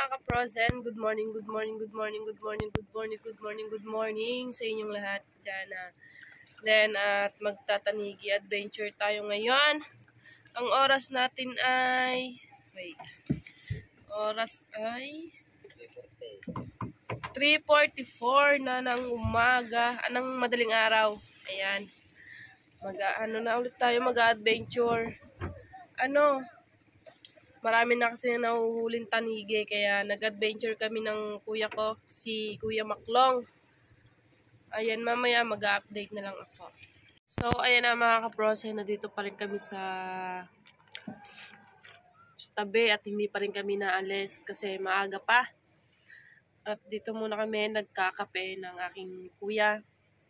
mga ka-frozen. Good morning, good morning, good morning, good morning, good morning, good morning, good morning sa inyong lahat dyan. Then, at magtatanigi adventure tayo ngayon. Ang oras natin ay, oras ay 3:44 na ng umaga, ng madaling araw. Ayan. Na ulit tayo mag-adventure. Marami na kasi nahuhuling tanigi, kaya nag-adventure kami ng kuya ko, si Kuya Maklong. Ayan, mamaya mag-update na lang ako. So, ayan na mga ka-prose, na dito pa rin kami sa tabi at hindi pa rin kami naalis kasi maaga pa. At dito muna kami nagkakape ng aking kuya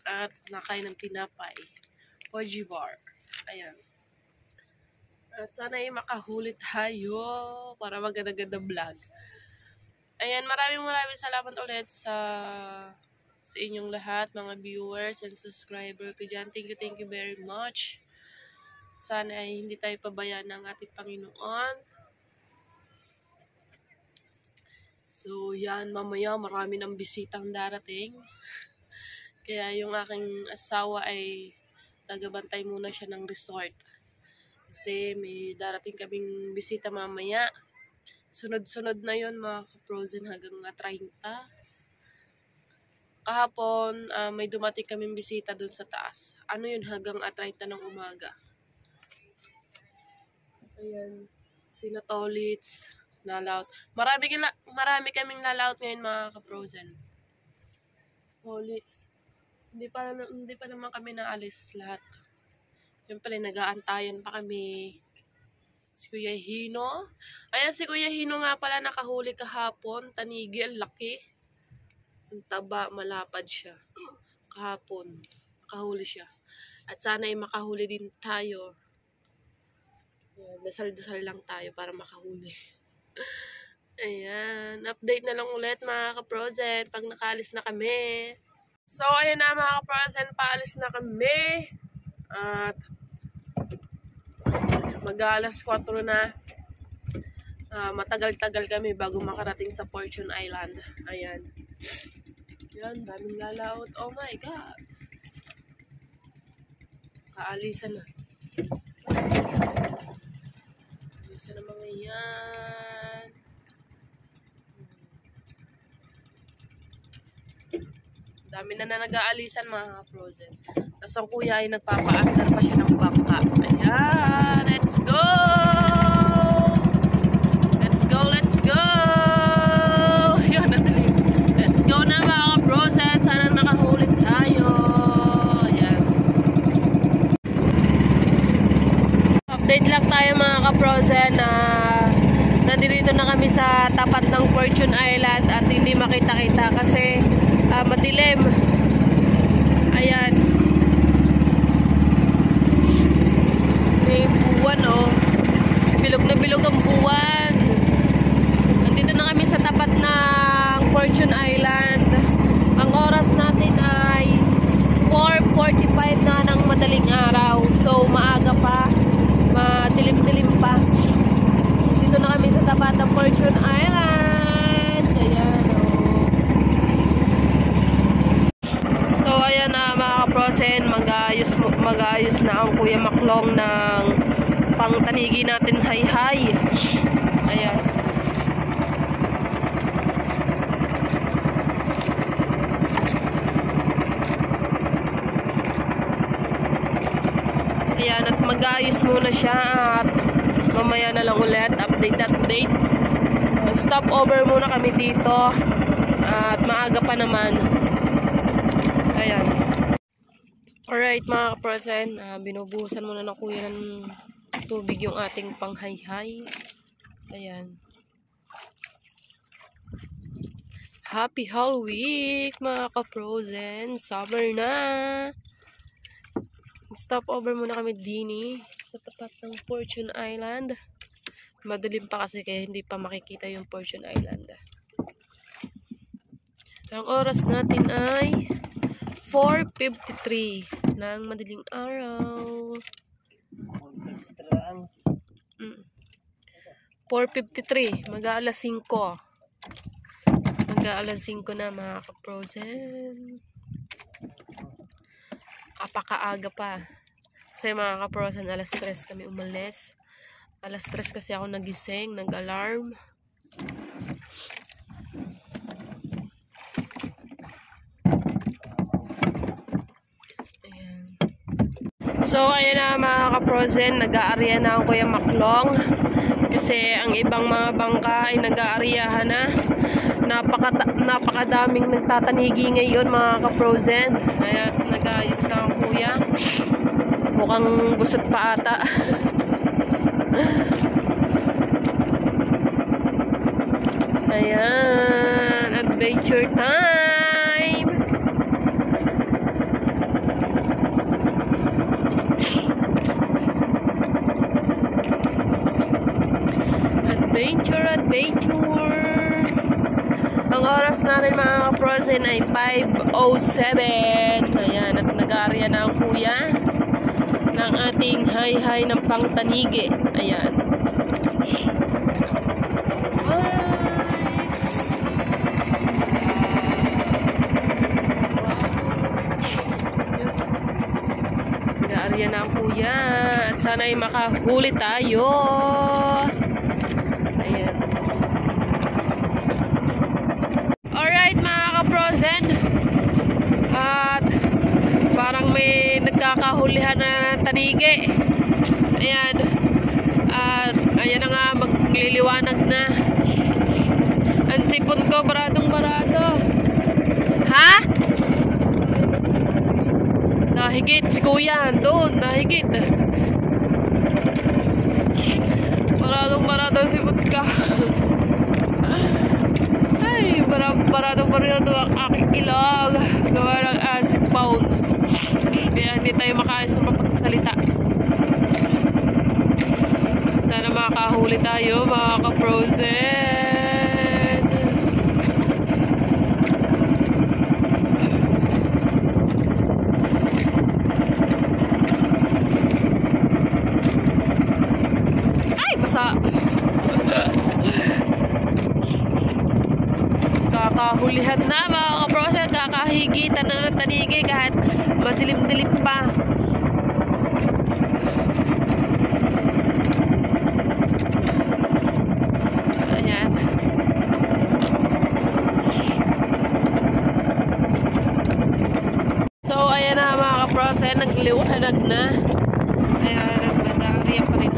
at nakain ng tinapay. Koji bar. Ayan. At sana ay makahuli tayo para maganda-ganda vlog. Ayan, maraming salamat ulit sa inyong lahat, mga viewers and subscriber ko dyan. Thank you very much. Sana ay hindi tayo pabayaan ng ating Panginoon. So, yan, mamaya marami ng bisitang darating. Kaya yung aking asawa ay tagabantay muna siya ng resort. Kasi may darating kaming bisita mamaya. Sunod-sunod na yon mga ka-frozen hanggang 30. Kahapon, may dumating kaming bisita dun sa taas. Ano yun, hanggang 30 ng umaga. Ayan, sina Tolits, lalaut. Marami kaming lalaut ngayon mga ka-frozen. Tolits. Hindi pa naman kami naalis lahat. Yung pala, nag-aantayan pa kami. Si Kuya Hino. Ayan, si Kuya Hino nga pala nakahuli kahapon. Tanigi, ang laki. Ang taba, malapad siya. Kahapon, nakahuli siya. At sana ay makahuli din tayo. Ayan, dasal-dasal lang tayo para makahuli. Ayan, update na lang ulit mga ka-frozen pag nakaalis na kami. So, ayan na mga ka-frozen, paalis na kami. At mag-alas 4 na. Matagal-tagal kami bago makarating sa Fortune Island. Ayan. Yan, daming lalaot. Oh my God. Kaalisan na. Kaalisan na mga yan. Dami na nag-aalisan mga frozen. Tapos ang kuya ay nagpapa-after pa siya ng bangka. Ayan, let's go! Let's go, let's go! Ayan, let's go na mga frozen. Sana makahuli tayo. Ayan. Update lang tayo mga ka-frozen na nandito na kami sa tapat ng Fortune Island at hindi makita-kita kasi madilim. Ayan. May buwan, oh. Bilog na bilog ang buwan. Nandito na kami sa tapat ng Fortune Island. Ang oras natin ay 4:45 na ng madaling araw. So, maaga pa. Madilim-dilim pa. Dito na kami sa tapat ng Fortune Island. Ayan, oh. So, ayan na mga ka-frozen. Mag-ayos na ang Kuya Maklong ng pangtanigi natin hay-hay. Ayan. Ayan, at mag-ayos muna siya at mamaya na lang ulit. Update. Stop over muna kami dito. At maaga pa naman. Ayan. Alright mga ka-frozen, binubuhusan muna ng kuya ng tubig yung ating panghayhay. Ayan. Happy Hall Week mga ka-frozen. Summer na. Stop over muna kami dini sa tapat ng Fortune Island. Madilim pa kasi kaya hindi pa makikita yung Fortune Island. Ang oras natin ay 4:53 ng madaling araw. 4:53, mag-aalas 5. Mag-aalas 5 na mga ka-frozen. Apakaaga pa. Kasi mga ka-frozen, alas 3 kami umalis. Alas 3 kasi ako nagising, nag-alarm. Ayan. So, ayan na mga ka-frozen, nag-aarya na ang Kuya Maklong. Kasi ang ibang mga bangka ay nag-aaryahan na. Napakadaming nagtatanigi ngayon mga ka-frozen. Ayan, nag-aayos na ang kuya. Mukhang gusot pa ata. Ayan, adventure time. Adventure. Ang oras natin mga ka-frozen ay 5:07. Ayan, at nag-aarya na ang kuya ng ating hay-hay ng pangtanigi. Ayan. Nag-aarya na ang kuya. At sana ay makahuli tayo. Ayan. Alright mga ka-frozen. At parang may nagkakahulihan na ng tanigi. Ayan. At ayan na nga, magliliwanag na. Ang sipon ko, baradong-barado. Ha? Nahigit si kuya. Doon, nahigit. Baradong-barado ang sipon ka. Ay, baradong-barado ang aking ilog. Gawa ng acid pound. Kaya hindi tayo makaayos na mapagsalita. Sana makahuli tayo mga ka-frozen. Ay, basa. Kakahulihan na mga ka-frozen. Kakahigitan na ng tanigi kahit masilim-dilim pa. Ayan. So, ayan na mga ka-frozen. Nagliwanag na. Ayan, at nag-aarya pa rin.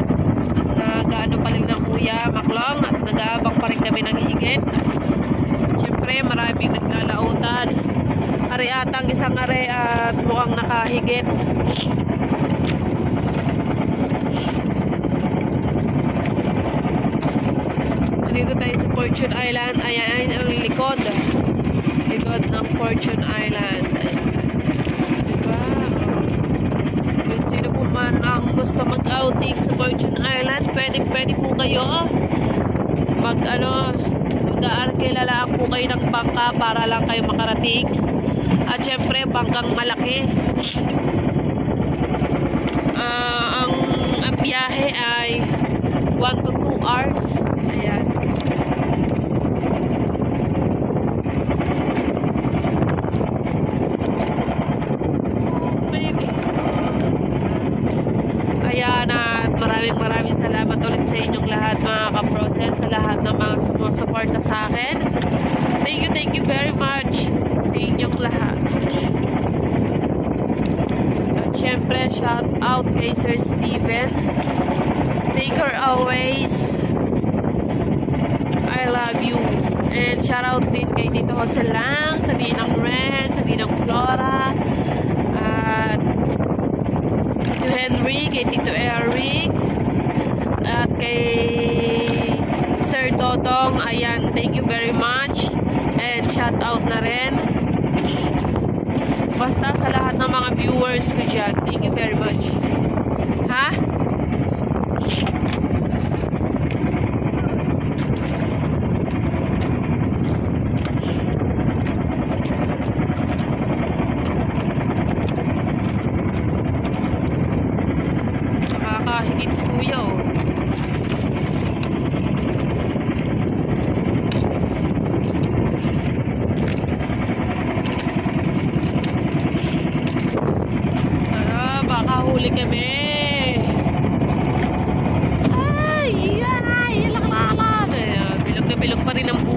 At nag-ano pa rin ng Kuya Maklong. At nag-aabang pa rin kami ng higit. Siyempre, maraming naglalautan. Ari atang isang are at mukhang nakahigit. Dito tayo sa Fortune Island. Ayan ang likod. Likod ng Fortune Island. Ayan. Diba? Kung sino po man ang gusto mag-outing sa Fortune Island, pwede po kayo. Mag-aarkilalaan po kayo ng bangka para lang kayo makarating. At syempre, bangkang malaki. Ang biyahe ay 1 to 2 hours. Ayan. Oh, baby. Ayan, at maraming salamat ulit sa inyong lahat mga ka-frozen, sa lahat ng mga sumusuporta sa akin. Thank you very much sa inyong lahat. At syempre, shout out kay Sir Steven. Take her always. I love you. And shout out din kay Tito Jose Lang, sa Ninang Red, sa Ninang Flora, at Tito Henry, kay Tito Eric, at kay Sir Dodong. Ayan, thank you very much. And shout out na rin. Basta sa lahat ng mga viewers ko dyan, thank you very much. Ha? Nakakahigit si Kuya, oh.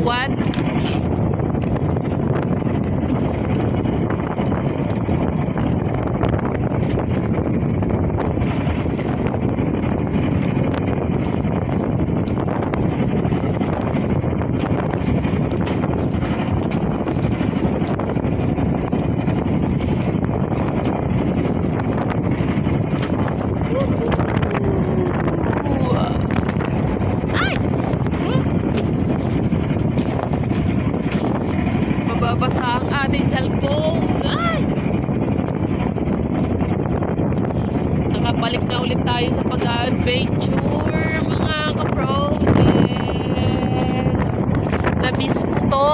buwan. Mababasa ang ating cellphone. Ay! Nakabalik na ulit tayo sa pag-adventure, mga ka-protein. Labis ko to,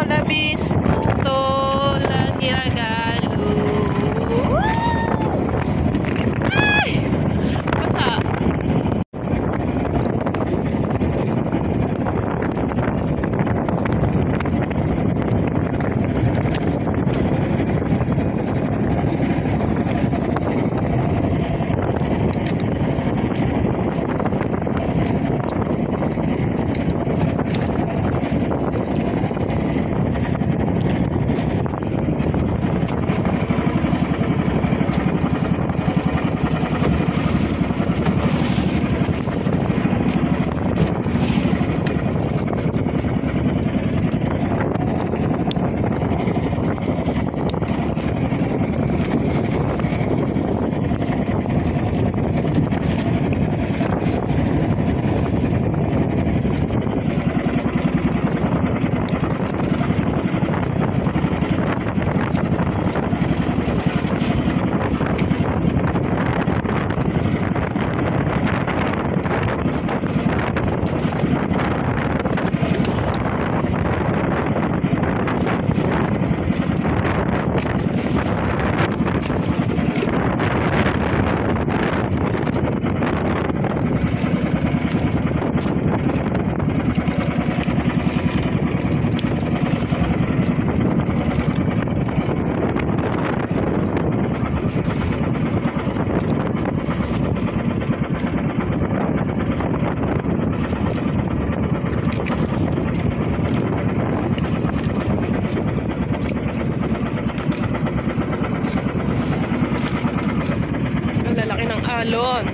lagi regalo. Ay! Basa. Alon.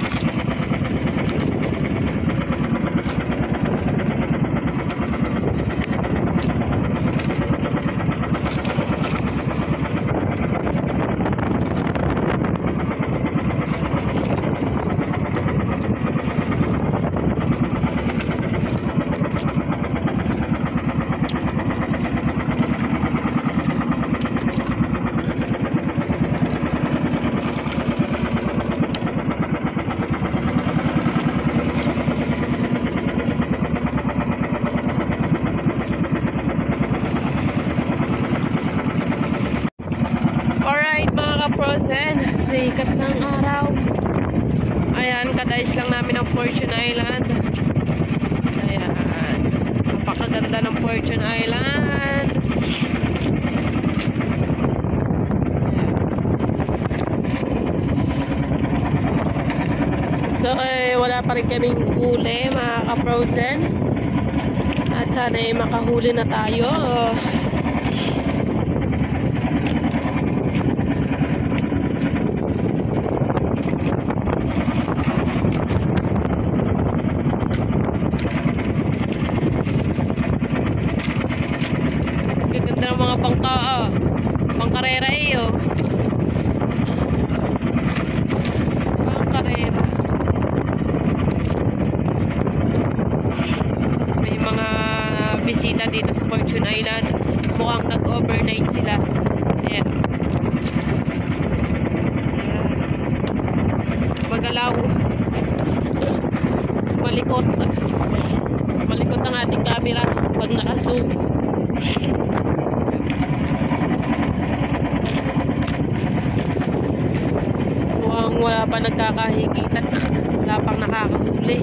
Sikat ng araw. Ayan, kadais lang namin ang Fortune Island. Ayan, napakaganda ng Fortune Island. So, wala pa rin kaming huli, mga ka-frozen. At sana makahuli na tayo. Gaganda ng mga pangkarera oh. Pangkarera. May mga bisita dito sa Fortune Island. Mukhang nag-overnight sila. Ayan. Magalaw. Malikot. Malikot ang ating camera pag naka-zoom. Mukhang wala pa nagkakahigitan. Wala pang nakakahuli.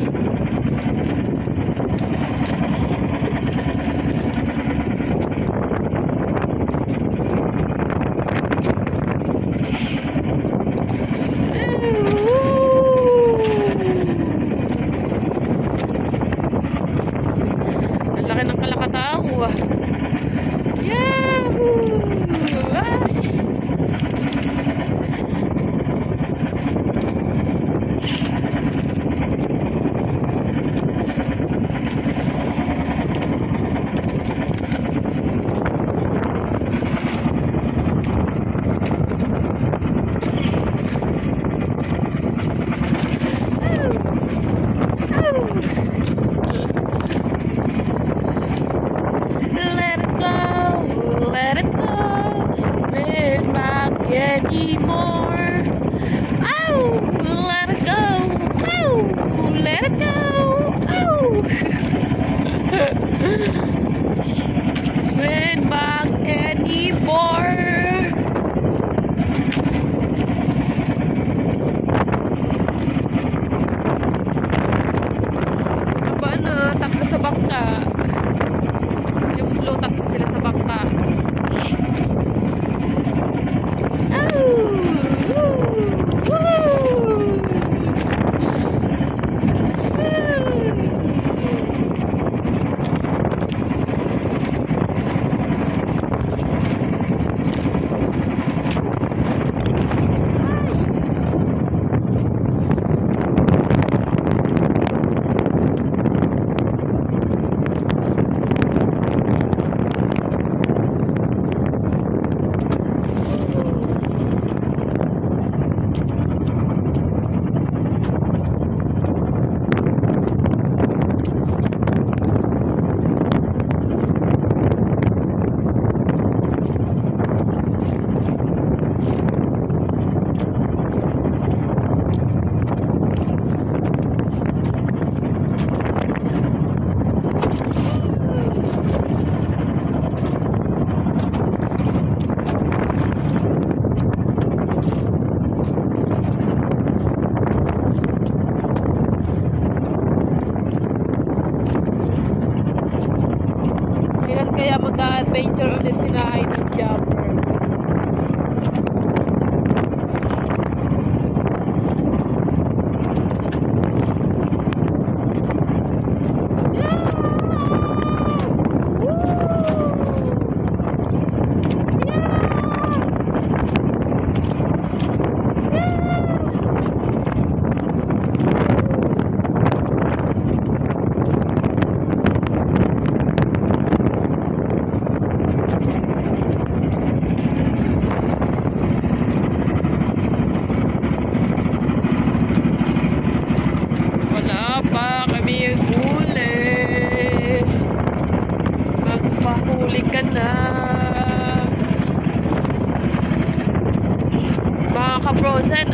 laki ng kalakatao. Yahoo! Let it go, let it go, ain't back anymore. Oh, let it go, oh, let it go, oh. Ain't back anymore. Aba na, takbo sa bangka. Yung blue, tatlo sila sa bangka. Kaya mag-adventure ulit sila Idol Jumper. Magpahuli ka na. Mga ka-frozen,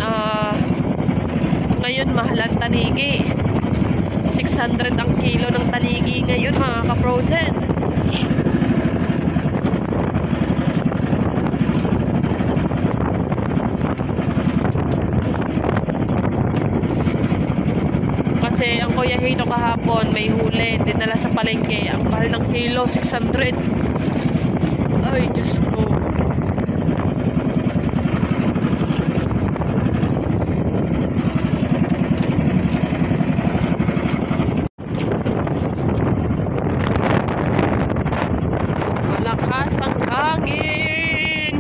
ngayon mahal ang tanigi. 600 ang kilo ng tanigi ngayon, mga ka-frozen. Kasi ang Kuya Hino kahapon may huli, dinala sa palengke. Ang mahal ng kilo, 600. Ay, Diyos ko. Malakas ang hangin.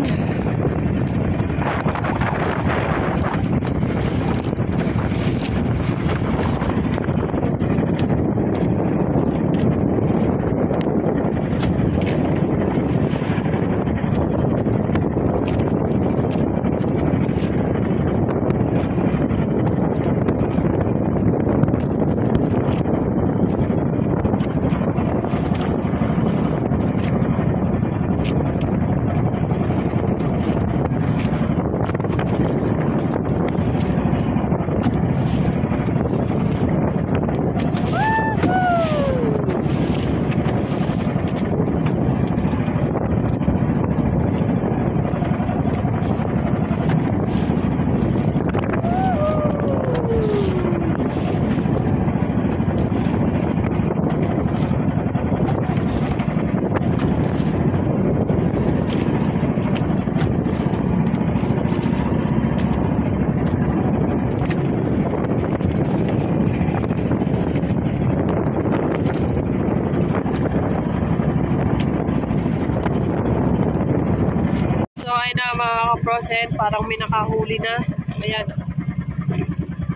kaprosen, parang may nakahuli na. Ayan.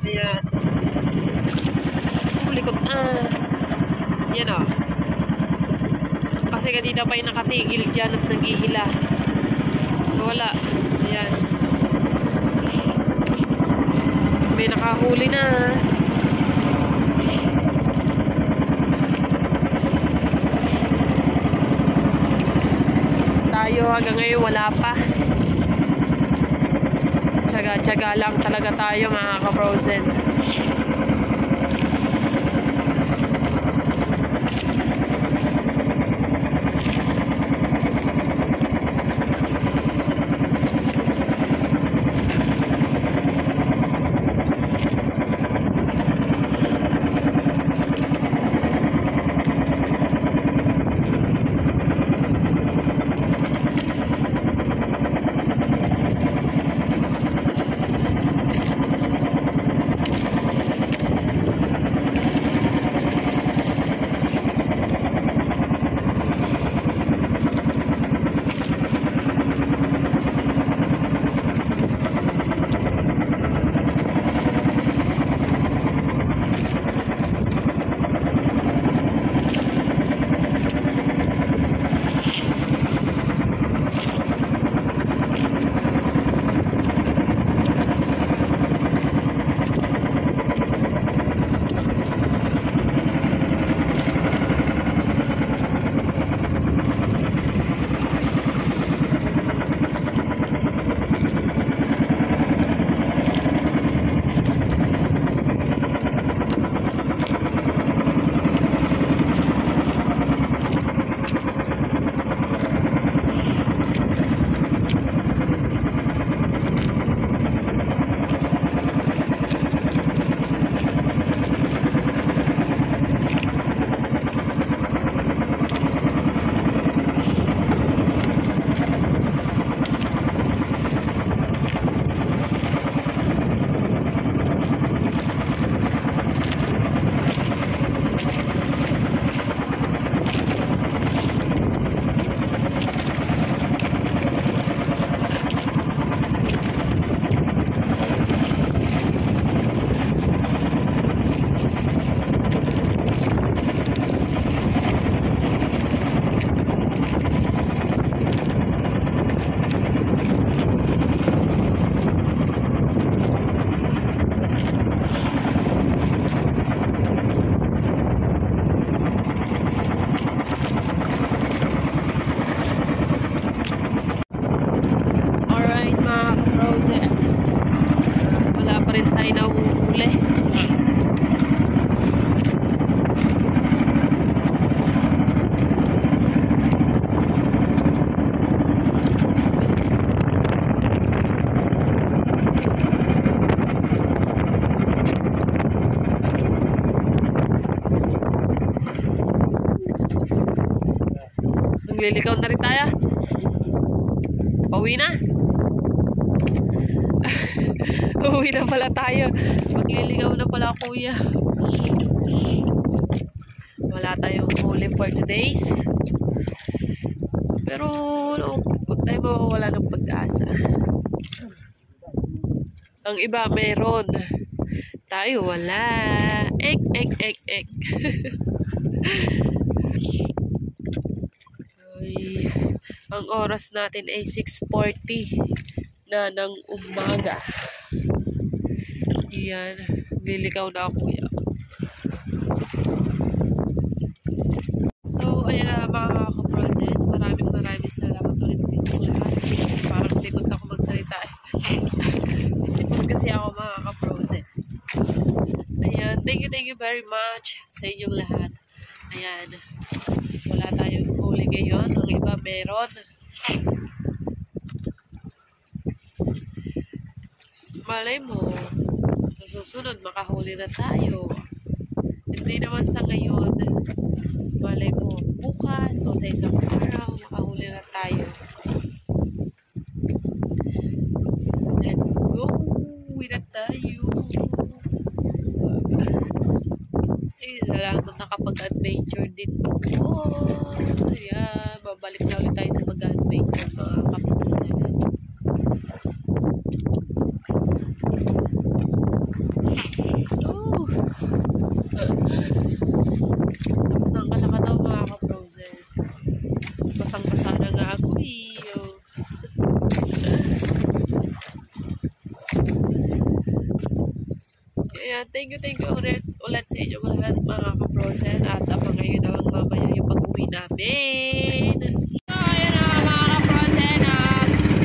Ayan. Likot. Yan o. Kasi kanina pa yung nakatigil dyan at naghihila. Wala. Ayan. May nakahuli na. Tayo hanggang ngayon wala pa. Tsaga-tsaga lang talaga tayo mga ka-frozen. Maglilikaw na rin tayo. Pauwi na. Uwi na pala tayo. Magliligaw na pala kuya. Wala tayong huli for today's. Pero huwag tayo mawawala ng pag-asa. Ang iba mayroon. Tayo wala. Ek. Ang oras natin ay 6:40 na ng umaga. Yan. Lilikaw na ako yan. So, ayan na mga ka-frozen. Maraming salamat ulit sa inyo lahat. Parang likot ako magsalita. Isipon kasi ako mga ka-frozen. Ayan. Thank you very much sa inyong lahat. Ayan. Wala tayong huli ngayon. Ang iba meron. Malay mo, sa susunod makahuli na tayo. Hindi naman sa ngayon. Malay mo, bukas o sa isang araw makahuli na tayo. Let's go! Uwi na tayo. Salamat nakapag-adventure din ako. Ayan, babalik na ulit tayo sa mag-adventure mga kapatid. basang-basa na nga ako eh. Kaya thank you ulit sa inyo lahat mga ka-frozen at abangan nyo na lang mamaya yung pag-uwi namin. So ayun na mga ka-frozen,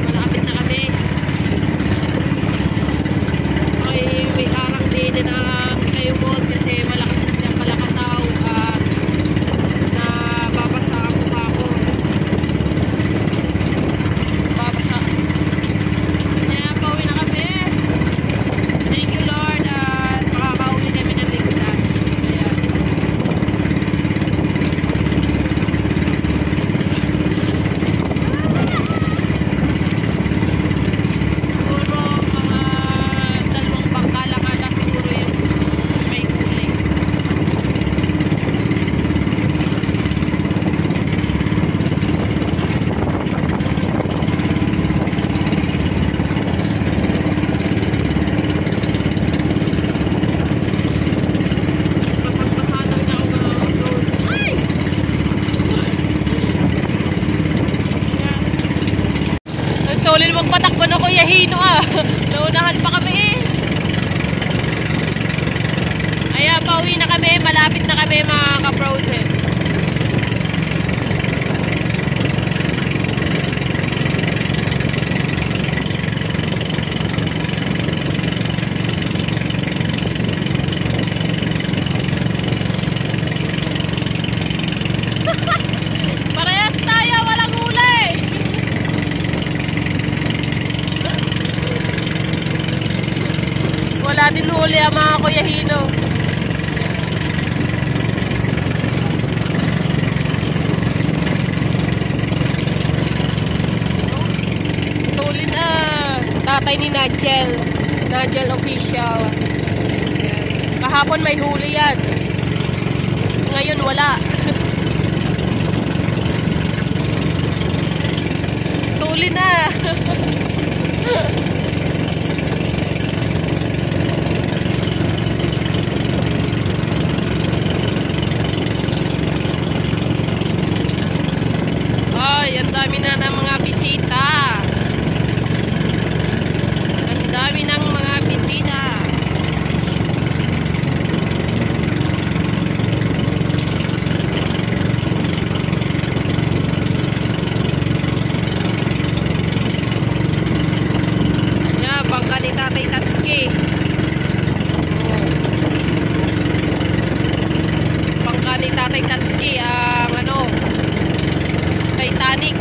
malapit na kami. Okay, may harang din na kayo mo kasi malakas na siya palakataw at nababasa ang mukha ko. Babasa. Kaya pauwi na kami. Thank you Lord at makakauwi kami ng ligtas. Ayan. Siguro mga 2 bangka lang ata siguro yung may huli. Basang-basa na ako mga ka-frozen. Ay! Nagtulil magpatakbo na Kuya Hino Naunahan pa kami eh. Ayan, pauwi na kami. Malapit na kami mga ka-frozen. Parehas tayo, walang huli. Wala din huli ang mga Kuya Hino. Tuli na. Tatay ni Nigel. Nigel official. Ayan. Kahapon may huli yan. Ngayon wala. Tuli na. Ay, ang dami na ng mga bisita. Ang dami ng mga bisita. Yan, bangka ni Tatay Tatsuki. Bangka ni Tatay Tatsuki ang Titanic.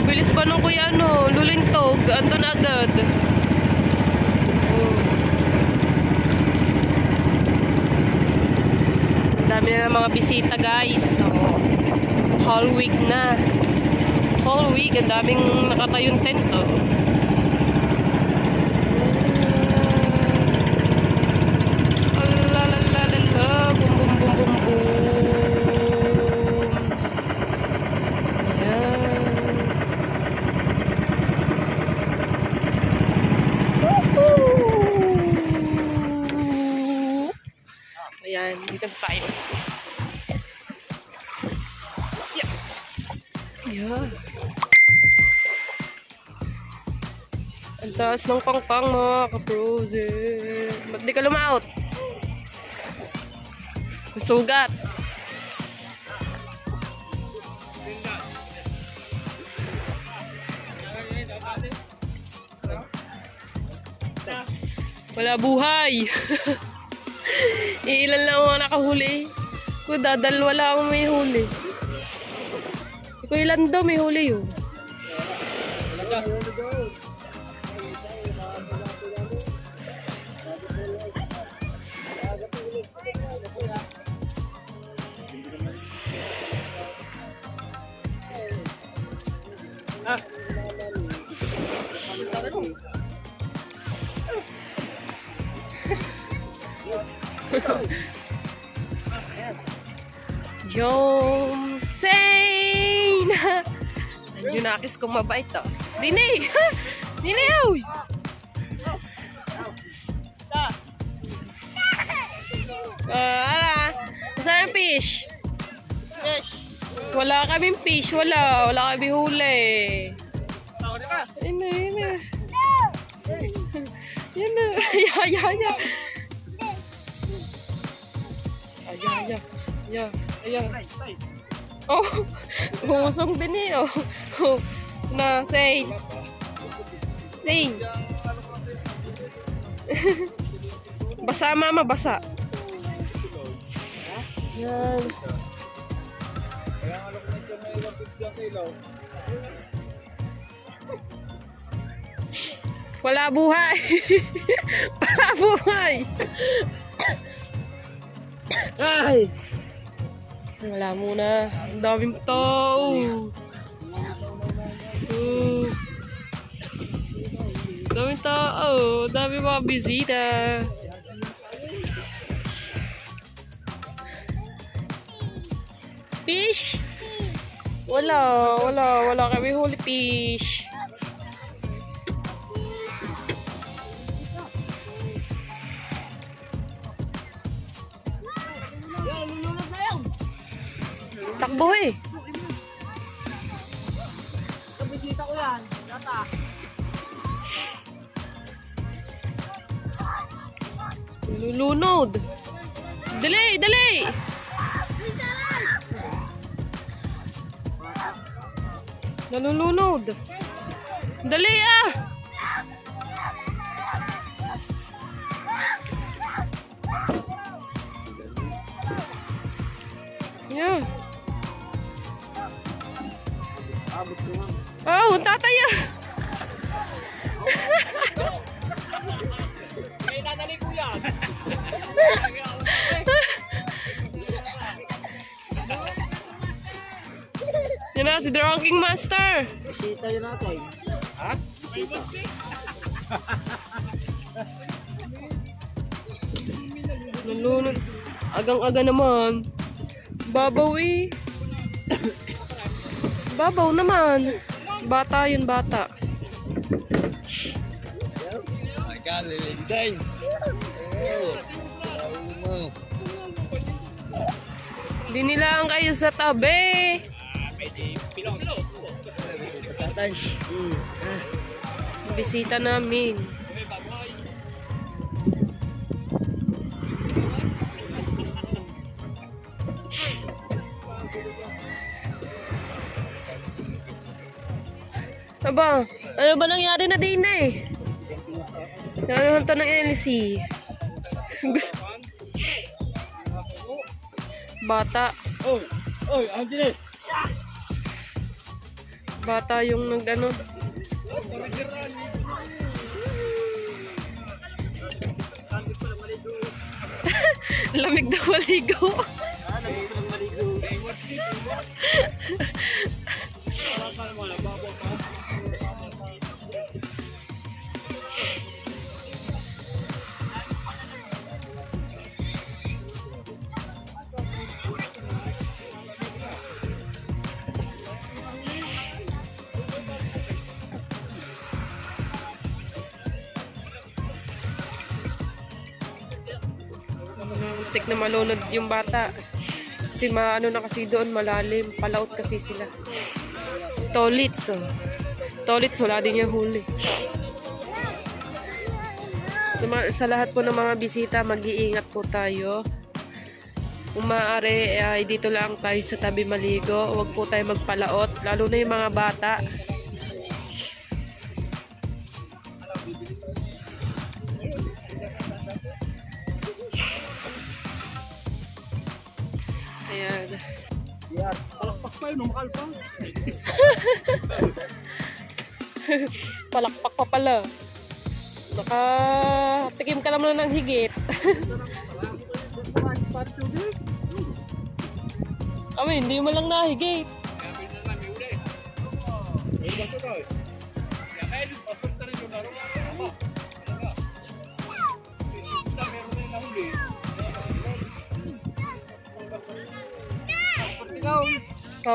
Bilis pa nung Kuya lulintog, andun agad. Dami na ng mga bisita guys. Whole week na. Whole week, ang daming nakatayong tent Alalalala, bum bum bum bum bum. Ayan. Woohoo! Ayan, dito tayo. Yeah. Yeah. Ang taas ng pangpang mga ka-frozen. Ba't di ka lumaot? Sugat. Wala buhay. Iilan lang ako nakahuli. Kung dadalwa lang ako may huli. Kung ilan daw may huli yun. Yung Zane! Nandiyo nakis kong mabait to. Dinig! Niliw! Ala, saan ang fish? Wala kaming fish, wala kami huli. Yan na. Yan na. Ya. Oh, husong din eh. Oh. Na, say. Basa mama, basa. Yan. Wala buhay. Wala buhay. Ay! Wala muna. Ang daming tao. Daming tao. Daming mga bisita. Fish? Wala kami huli fish. Takbo eh. Kabisita ko yan. Data. Lulunod. Dali. Nalulunod. Dali ah. Yeah. Oh, tatay ah. May nanali ko yan. Yan na, si Drinking Master. Bisita yun natin. Ha? Bisita. Nalunod. Agang-aga naman. Babaw eh. Babaw naman. Bata yun, bata. My God, lilintay. Dinilaan kayo sa tabi. Bisita namin. Aba, ano ba nangyari na din eh? Ano to ng LC? Bata. Oy, Angeles. Bata yung nag-ano. Lamig na maligo. Tik na malunod yung bata. Kasi ano na kasi doon, malalim. Palaot kasi sila. Stolits. Oh. Stolits, wala din yung huli. Sa lahat po ng mga bisita, mag-iingat po tayo. Kung maaari, dito lang tayo sa tabi maligo. Huwag po tayo magpalaot. Lalo na yung mga bata. Ayan. Palakpak pa yun, umakal pa. Palakpak pa pala. Nakatikim ka naman ng higit. Kami, hindi mo lang nahigit.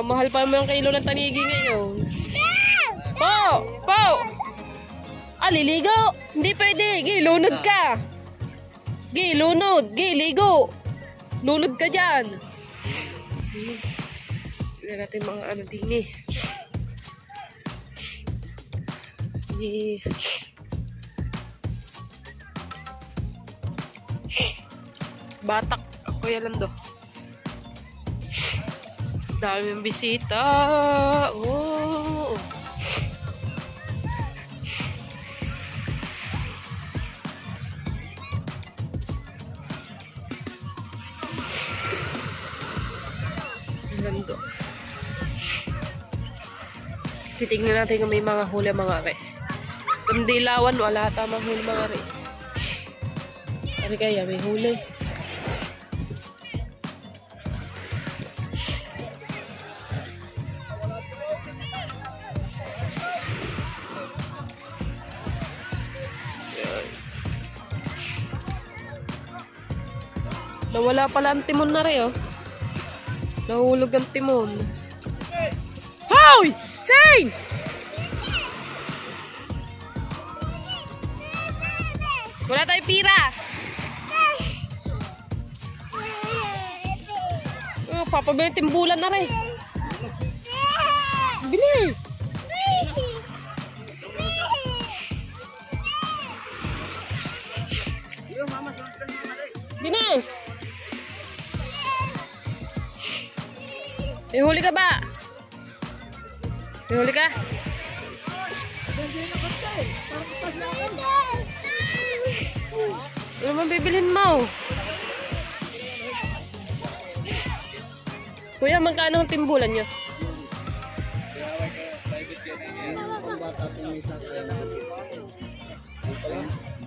Mahal pa naman ang kilo ng tanigi ngayon. Po! Liligo! Hindi pwede! Gi, lunod ka! Gi, lunod! Gi, ligo! Lunod ka dyan! Tignan natin mga ano din eh. Batak. Kuya Lando. Daming bisita. Oh. Lando. Titignan natin kung may mga huli mga re. Kung dilawan, wala tamang huli mga re. Sabi kaya may huli. Nawala pala ang timon na rin, oh. Nahulog ang timon. Hoy! Sing! Wala tayong pira. Oh, papabili timbulan na rin. Bili! Bina! May huli ka ba? May huli ka? Ano man bibilhin mo? Kuya, magkano ang timbulan nyo?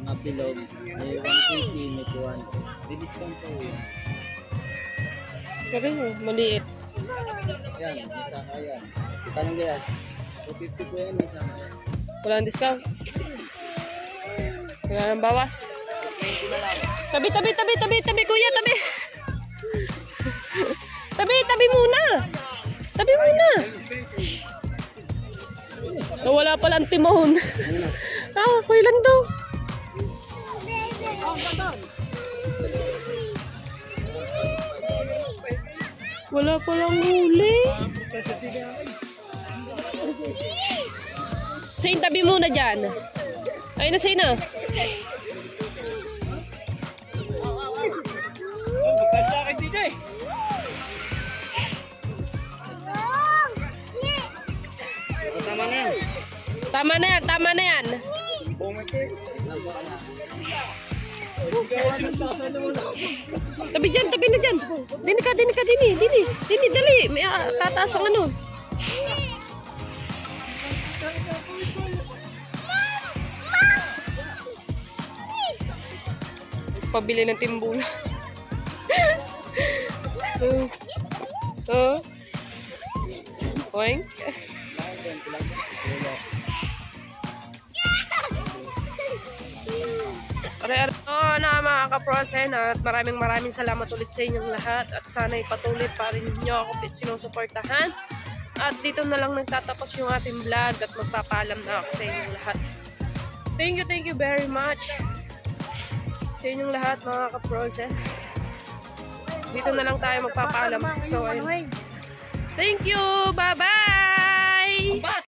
Mga pilog, may 150, may 200. May discount po yun. Sabi mo, maliit. Yan, may saka yan. Tanong yan. 250 po yan, may saka yan. Walang discount. Wala nang bawas. Tabi, tabi, tabi, tabi, tabi, kuya, tabi. Tabi, tabi muna. Tabi muna. Wala pala ang timon. Kuya lang daw. Wala palang huli. Sain, tabi muna dyan. Ayun na, Sain na. Tama na yan. Tama na yan, tama na yan. Tabi dyan, tabi na dyan. Dini ka, dini ka, dini. Dini, dini, dali. May tataas ang ano. Pabili ng timbula. Oink. Na mga kaprosen, at maraming salamat ulit sa inyong lahat at sana ipatuloy pa rin nyo ako sinusuportahan. At dito na lang nagtatapos yung ating vlog at magpapaalam na ako sa inyong lahat. Thank you very much sa inyong lahat mga kaprosen. Dito na lang tayo magpapaalam. So, ayun. Thank you! Bye-bye!